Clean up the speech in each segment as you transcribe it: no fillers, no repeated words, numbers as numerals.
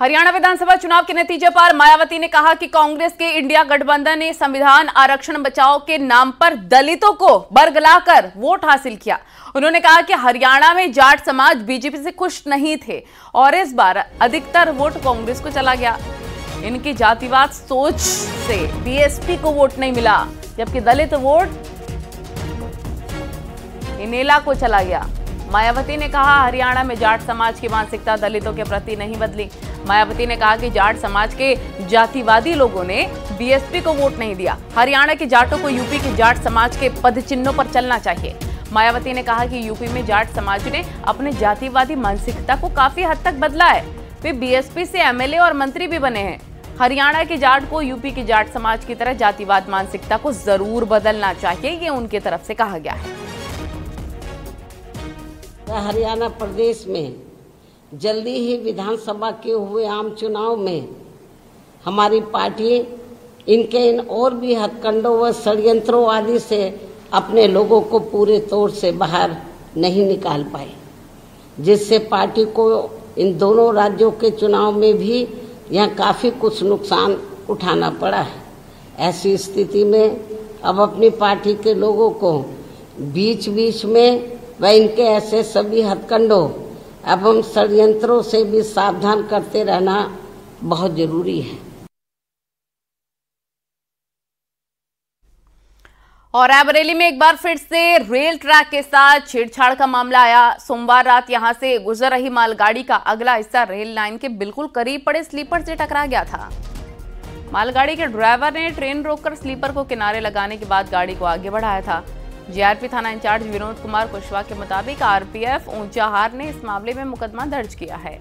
हरियाणा विधानसभा चुनाव के नतीजे पर मायावती ने कहा कि कांग्रेस के इंडिया गठबंधन ने संविधान आरक्षण बचाओ के नाम पर दलितों को बरगलाकर वोट हासिल किया। उन्होंने कहा कि हरियाणा में जाट समाज बीजेपी से खुश नहीं थे और इस बार अधिकतर वोट कांग्रेस को चला गया। इनकी जातिवाद सोच से बीएसपी को वोट नहीं मिला, जबकि दलित वोट इनेला को चला गया। मायावती ने कहा हरियाणा में जाट समाज की मानसिकता दलितों के प्रति नहीं बदली। मायावती ने कहा कि जाट समाज के जातिवादी लोगों ने बीएसपी को वोट नहीं दिया। हरियाणा के जाटों को यूपी के जाट समाज के पदचिन्हों पर चलना चाहिए। मायावती ने कहा कि यूपी में जाट समाज ने अपने जातिवादी मानसिकता को काफी हद तक बदला है। वे बीएसपी से एमएलए और मंत्री भी बने हैं। हरियाणा के जाट को यूपी के जाट समाज की तरह जातिवाद मानसिकता को जरूर बदलना चाहिए, ये उनकी तरफ से कहा गया है। हरियाणा प्रदेश में जल्दी ही विधानसभा के हुए आम चुनाव में हमारी पार्टी इन और भी हथकंडों व षड्यंत्रों आदि से अपने लोगों को पूरे तौर से बाहर नहीं निकाल पाई, जिससे पार्टी को इन दोनों राज्यों के चुनाव में भी यहाँ काफ़ी कुछ नुकसान उठाना पड़ा है। ऐसी स्थिति में अब अपनी पार्टी के लोगों को बीच बीच में व इनके ऐसे सभी हथकंडों एवं षड्यंत्रों से भी सावधान करते रहना बहुत जरूरी है। और रायबरेली में एक बार फिर से रेल ट्रैक के साथ छेड़छाड़ का मामला आया। सोमवार रात यहां से गुजर रही मालगाड़ी का अगला हिस्सा रेल लाइन के बिल्कुल करीब पड़े स्लीपर से टकरा गया था। मालगाड़ी के ड्राइवर ने ट्रेन रोककर स्लीपर को किनारे लगाने के बाद गाड़ी को आगे बढ़ाया था। जीआरपी थाना इंचार्ज विनोद कुमार कुशवाहा के मुताबिक आरपीएफ ऊंचाहार ने इस मामले में मुकदमा दर्ज किया है।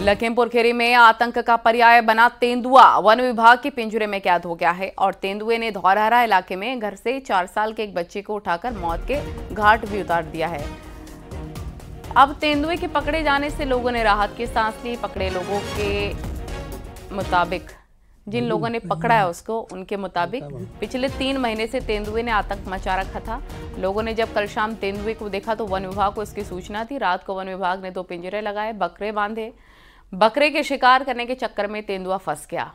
लखीमपुर खीरी में आतंक का पर्याय बना तेंदुआ वन विभाग के पिंजरे में कैद हो गया है और तेंदुए ने धौरहरा इलाके में घर से 4 साल के एक बच्चे को उठाकर मौत के घाट भी उतार दिया है। अब तेंदुए के पकड़े जाने से लोगों ने राहत की सांस ली। पकड़े लोगों के मुताबिक, जिन लोगों ने पकड़ा है उसको, उनके मुताबिक पिछले 3 महीने से तेंदुए ने आतंक मचा रखा था। लोगों ने जब कल शाम तेंदुए को देखा तो वन विभाग को इसकी सूचना थी। रात को वन विभाग ने 2 पिंजरे लगाए, बकरे बांधे। बकरे के शिकार करने के चक्कर में तेंदुआ फंस गया।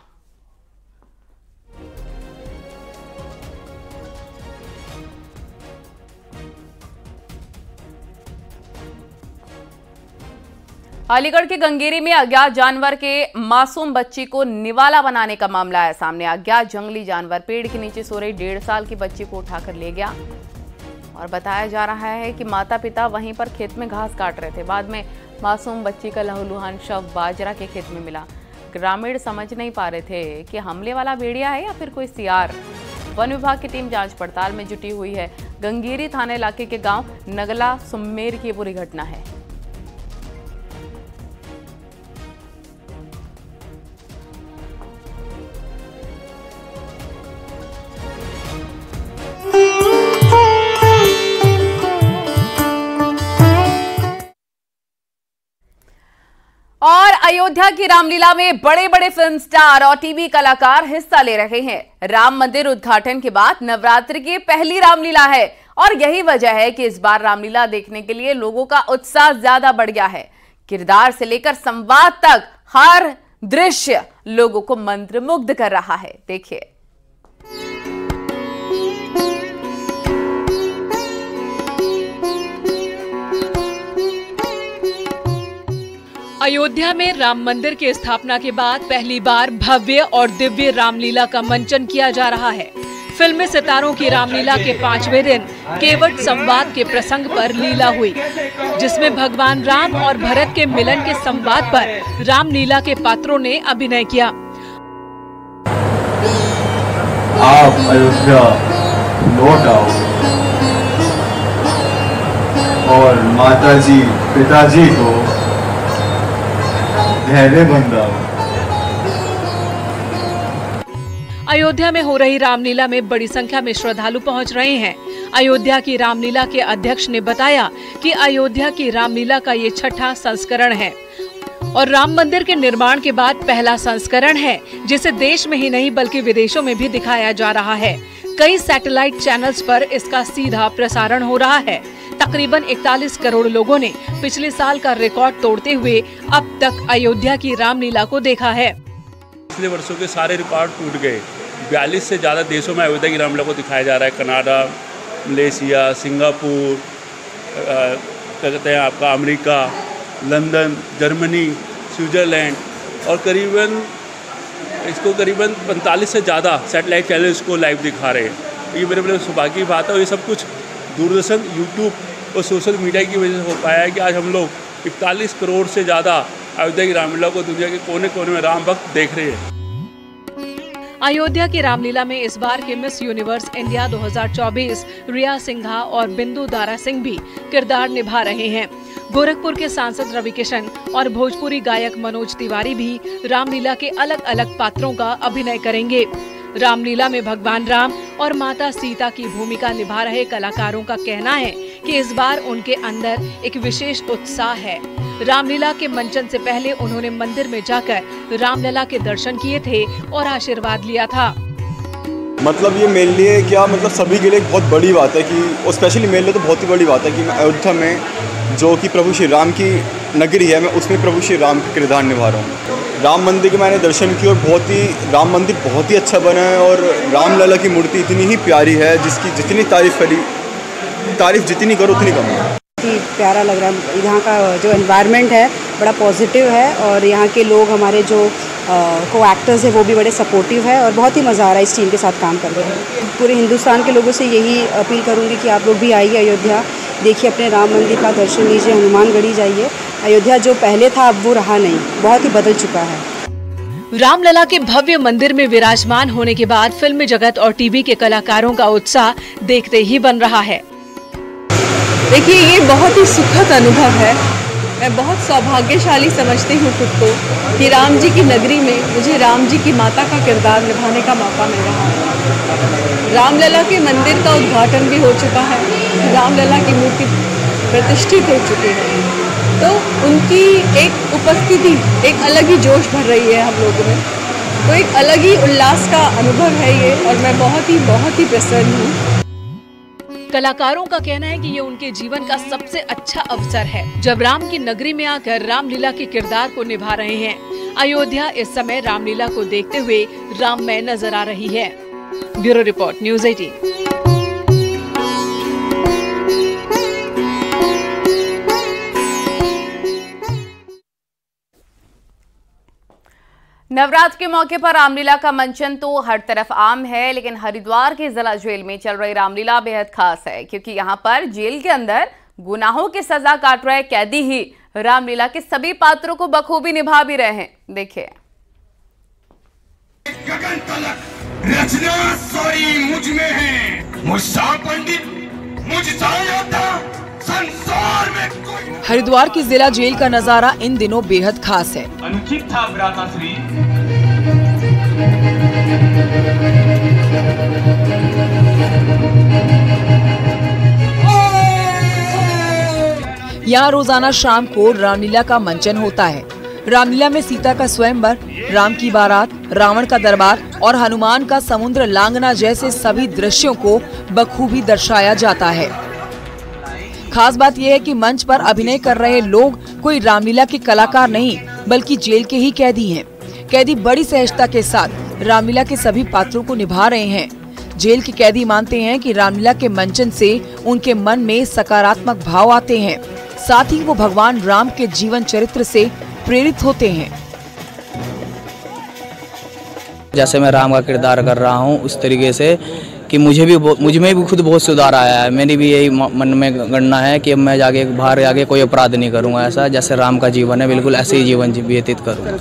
अलीगढ़ के गंगेरी में अज्ञात जानवर के मासूम बच्ची को निवाला बनाने का मामला आया सामने। अज्ञात जंगली जानवर पेड़ के नीचे सो रही 1.5 साल की बच्ची को उठाकर ले गया और बताया जा रहा है कि माता पिता वहीं पर खेत में घास काट रहे थे। बाद में मासूम बच्ची का लहूलुहान शव बाजरा के खेत में मिला। ग्रामीण समझ नहीं पा रहे थे कि हमले वाला भेड़िया है या फिर कोई सियार। वन विभाग की टीम जांच पड़ताल में जुटी हुई है। गंगेरी थाना इलाके के गांव नगला सुमेर की पूरी घटना है। और अयोध्या की रामलीला में बड़े बड़े फिल्म स्टार और टीवी कलाकार हिस्सा ले रहे हैं। राम मंदिर उद्घाटन के बाद नवरात्रि की पहली रामलीला है और यही वजह है कि इस बार रामलीला देखने के लिए लोगों का उत्साह ज्यादा बढ़ गया है। किरदार से लेकर संवाद तक हर दृश्य लोगों को मंत्रमुग्ध कर रहा है। देखिए। अयोध्या में राम मंदिर की स्थापना के बाद पहली बार भव्य और दिव्य रामलीला का मंचन किया जा रहा है। फिल्मी सितारों की रामलीला के 5वें दिन केवट संवाद के प्रसंग पर लीला हुई, जिसमें भगवान राम और भरत के मिलन के संवाद पर रामलीला के पात्रों ने अभिनय किया। आप अयोध्या लौट आओ और माताजी पिताजी को धैर्य बंधाओ। अयोध्या में हो रही रामलीला में बड़ी संख्या में श्रद्धालु पहुंच रहे हैं। अयोध्या की रामलीला के अध्यक्ष ने बताया कि अयोध्या की रामलीला का ये 6ठा संस्करण है और राम मंदिर के निर्माण के बाद पहला संस्करण है, जिसे देश में ही नहीं बल्कि विदेशों में भी दिखाया जा रहा है। कई सैटेलाइट चैनल्स पर इसका सीधा प्रसारण हो रहा है। तकरीबन 41 करोड़ लोगों ने पिछले साल का रिकॉर्ड तोड़ते हुए अब तक अयोध्या की रामलीला को देखा है। पिछले वर्षों के सारे रिकॉर्ड टूट गए। 42 से ज़्यादा देशों में अयोध्या की रामलीला को दिखाया जा रहा है। कनाडा, मलेशिया, सिंगापुर, क्या कहते हैं आपका अमेरिका, लंदन, जर्मनी, स्विट्ज़रलैंड और करीबन 45 से ज़्यादा सैटेलाइट चैनल्स को लाइव दिखा रहे हैं। ये मेरे लिए सौभाग्य की बात है और ये सब कुछ दूरदर्शन, यूट्यूब और सोशल मीडिया की वजह से हो पाया है कि आज हम लोग 41 करोड़ से ज़्यादा अयोध्या की रामलीला को दुनिया के कोने कोने में राम भक्त देख रहे हैं। अयोध्या की रामलीला में इस बार के मिस यूनिवर्स इंडिया 2024 रिया सिंघा और बिंदु दारा सिंह भी किरदार निभा रहे हैं। गोरखपुर के सांसद रवि किशन और भोजपुरी गायक मनोज तिवारी भी रामलीला के अलग अलग पात्रों का अभिनय करेंगे। रामलीला में भगवान राम और माता सीता की भूमिका निभा रहे कलाकारों का कहना है कि इस बार उनके अंदर एक विशेष उत्साह है। रामलीला के मंचन से पहले उन्होंने मंदिर में जाकर रामलला के दर्शन किए थे और आशीर्वाद लिया था। मतलब ये मेरे लिए क्या मतलब सभी के लिए एक बहुत बड़ी बात है कि और स्पेशली मेरे लिए तो बहुत ही बड़ी बात है कि मैं अयोध्या में जो कि प्रभु श्री राम की नगरी है, मैं उसमें प्रभु श्री राम का किरदार निभा रहा हूँ। राम मंदिर के मैंने दर्शन किए और राम मंदिर बहुत ही अच्छा बना है और रामलला की मूर्ति इतनी ही प्यारी है जिसकी जितनी तारीफ जितनी करो उतनी कम है। प्यारा लग रहा है। यहाँ का जो एनवायरनमेंट है बड़ा पॉजिटिव है और यहाँ के लोग हमारे जो को एक्टर्स है वो भी बड़े सपोर्टिव है और बहुत ही मज़ा आ रहा है इस टीम के साथ काम करके। पूरे हिंदुस्तान के लोगों से यही अपील करूँगी कि आप लोग भी आइए अयोध्या, देखिए अपने राम मंदिर का दर्शन लीजिए, हनुमानगढ़ी जाइए। अयोध्या जो पहले था अब वो रहा नहीं, बहुत ही बदल चुका है। रामलला के भव्य मंदिर में विराजमान होने के बाद फिल्मी जगत और टीवी के कलाकारों का उत्साह देखते ही बन रहा है। देखिए ये बहुत ही सुखद अनुभव है। मैं बहुत सौभाग्यशाली समझती हूँ खुद को कि राम जी की नगरी में मुझे राम जी की माता का किरदार निभाने का मौका मिल रहा है। रामलला के मंदिर का उद्घाटन भी हो चुका है, रामलला की मूर्ति प्रतिष्ठित हो चुकी है, तो उनकी एक उपस्थिति एक अलग ही जोश भर रही है हम लोगों में। तो एक अलग ही उल्लास का अनुभव है ये और मैं बहुत ही प्रसन्न हूँ। कलाकारों का कहना है कि ये उनके जीवन का सबसे अच्छा अवसर है जब राम की नगरी में आकर रामलीला के किरदार को निभा रहे हैं। अयोध्या इस समय रामलीला को देखते हुए राममय नजर आ रही है। Bureau report, news 18। नवरात्र के मौके पर रामलीला का मंचन तो हर तरफ आम है, लेकिन हरिद्वार के जिला जेल में चल रही रामलीला बेहद खास है क्योंकि यहाँ पर जेल के अंदर गुनाहों की सजा काट रहे कैदी ही रामलीला के सभी पात्रों को बखूबी निभा भी रहे हैं। देखिए। गगन तलक रचना सारी मुझ में है, मुझसा पंडित मुझसा योद्धा संसार में कोई। हरिद्वार की जिला जेल का नजारा इन दिनों बेहद खास है। अनुचित था भ्राताश्री। यहाँ रोजाना शाम को रामलीला का मंचन होता है। रामलीला में सीता का स्वयंवर, राम की बारात, रावण का दरबार और हनुमान का समुद्र लांघना जैसे सभी दृश्यों को बखूबी दर्शाया जाता है। खास बात यह है कि मंच पर अभिनय कर रहे लोग कोई रामलीला के कलाकार नहीं बल्कि जेल के ही कैदी हैं। कैदी बड़ी सहजता के साथ रामलीला के सभी पात्रों को निभा रहे हैं। जेल के कैदी मानते हैं कि रामलीला के मंचन से उनके मन में सकारात्मक भाव आते हैं, साथ ही वो भगवान राम के जीवन चरित्र से प्रेरित होते हैं। जैसे मैं राम का किरदार कर रहा हूँ उस तरीके से कि मुझ में भी खुद बहुत सुधार आया है। मेरी भी यही मन में गणना है कि अब मैं जाके बाहर जाके कोई अपराध नहीं करूँगा। ऐसा जैसे राम का जीवन है बिल्कुल ऐसे ही जीवन व्यतीत करूँगा।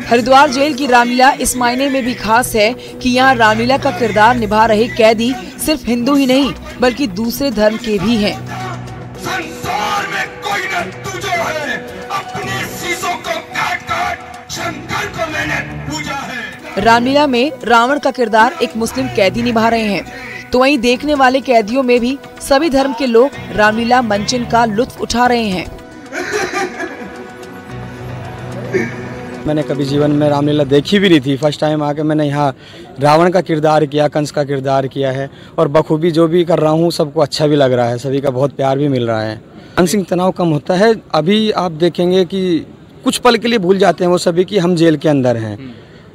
हरिद्वार जेल की रामलीला इस मायने में भी खास है कि यहाँ रामलीला का किरदार निभा रहे कैदी सिर्फ हिंदू ही नहीं बल्कि दूसरे धर्म के भी हैं। संसार में कोई न तू जो है, अपने शीशों को काट शंकर को मैंने पूजा है। रामलीला में रावण का किरदार एक मुस्लिम कैदी निभा रहे हैं, तो वहीं देखने वाले कैदियों में भी सभी धर्म के लोग रामलीला मंचन का लुत्फ उठा रहे हैं। मैंने कभी जीवन में रामलीला देखी भी नहीं थी। फर्स्ट टाइम आके मैंने यहाँ रावण का किरदार किया, कंस का किरदार किया है और बखूबी जो भी कर रहा हूँ सबको अच्छा भी लग रहा है, सभी का बहुत प्यार भी मिल रहा है। मानसिक तनाव कम होता है। अभी आप देखेंगे कि कुछ पल के लिए भूल जाते हैं वो सभी कि हम जेल के अंदर हैं।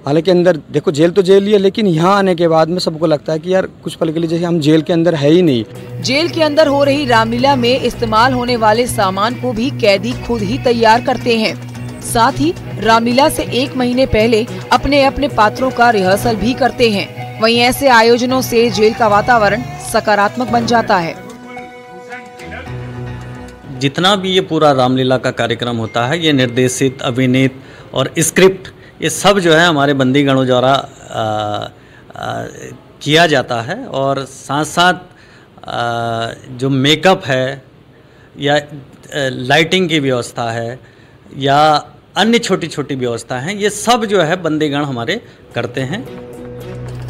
हालांकि अंदर देखो जेल तो जेल ही है, लेकिन यहाँ आने के बाद में सबको लगता है कि यार कुछ पल के लिए जैसे हम जेल के अंदर है ही नहीं। जेल के अंदर हो रही रामलीला में इस्तेमाल होने वाले सामान को भी कैदी खुद ही तैयार करते हैं। साथ ही रामलीला से 1 महीने पहले अपने अपने पात्रों का रिहर्सल भी करते हैं। वहीं ऐसे आयोजनों से जेल का वातावरण सकारात्मक बन जाता है। जितना भी ये पूरा रामलीला का कार्यक्रम होता है, ये निर्देशित, अभिनीत और स्क्रिप्ट, ये सब जो है हमारे बंदीगणों द्वारा किया जाता है। और साथ साथ जो मेकअप है या लाइटिंग की व्यवस्था है या अन्य छोटी छोटी व्यवस्था हैं, ये सब जो है बंदीगण हमारे करते हैं।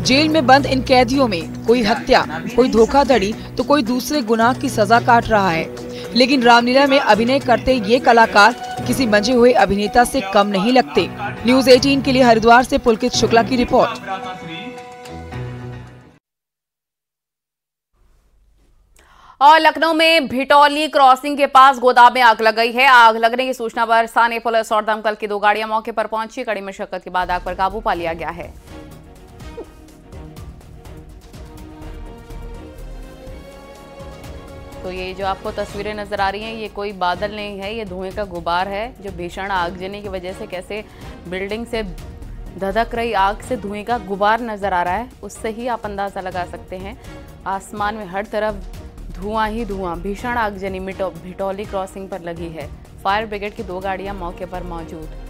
जेल में बंद इन कैदियों में कोई हत्या, कोई धोखाधड़ी तो कोई दूसरे गुनाह की सजा काट रहा है। लेकिन रामलीला में अभिनय करते ये कलाकार किसी मंजे हुए अभिनेता से कम नहीं लगते। न्यूज़ 18 के लिए हरिद्वार से पुलकित शुक्ला की रिपोर्ट। और लखनऊ में भिटौली क्रॉसिंग के पास गोदाम में आग लग गई है। आग लगने की सूचना पर स्थानीय पुलिस और दमकल की 2 गाड़ियां मौके पर पहुंची। कड़ी मशक्कत के बाद आग पर काबू पा लिया गया है। तो ये जो आपको तस्वीरें नजर आ रही हैं, ये कोई बादल नहीं है, ये धुएं का गुबार है जो भीषण आगजनी की वजह से कैसे बिल्डिंग से धधक रही आग से धुएं का गुबार नजर आ रहा है, उससे ही आप अंदाजा लगा सकते हैं। आसमान में हर तरफ धुआं ही धुआं। भीषण आगजनी भिटौली क्रॉसिंग पर लगी है। फायर ब्रिगेड की 2 गाड़ियां मौके पर मौजूद।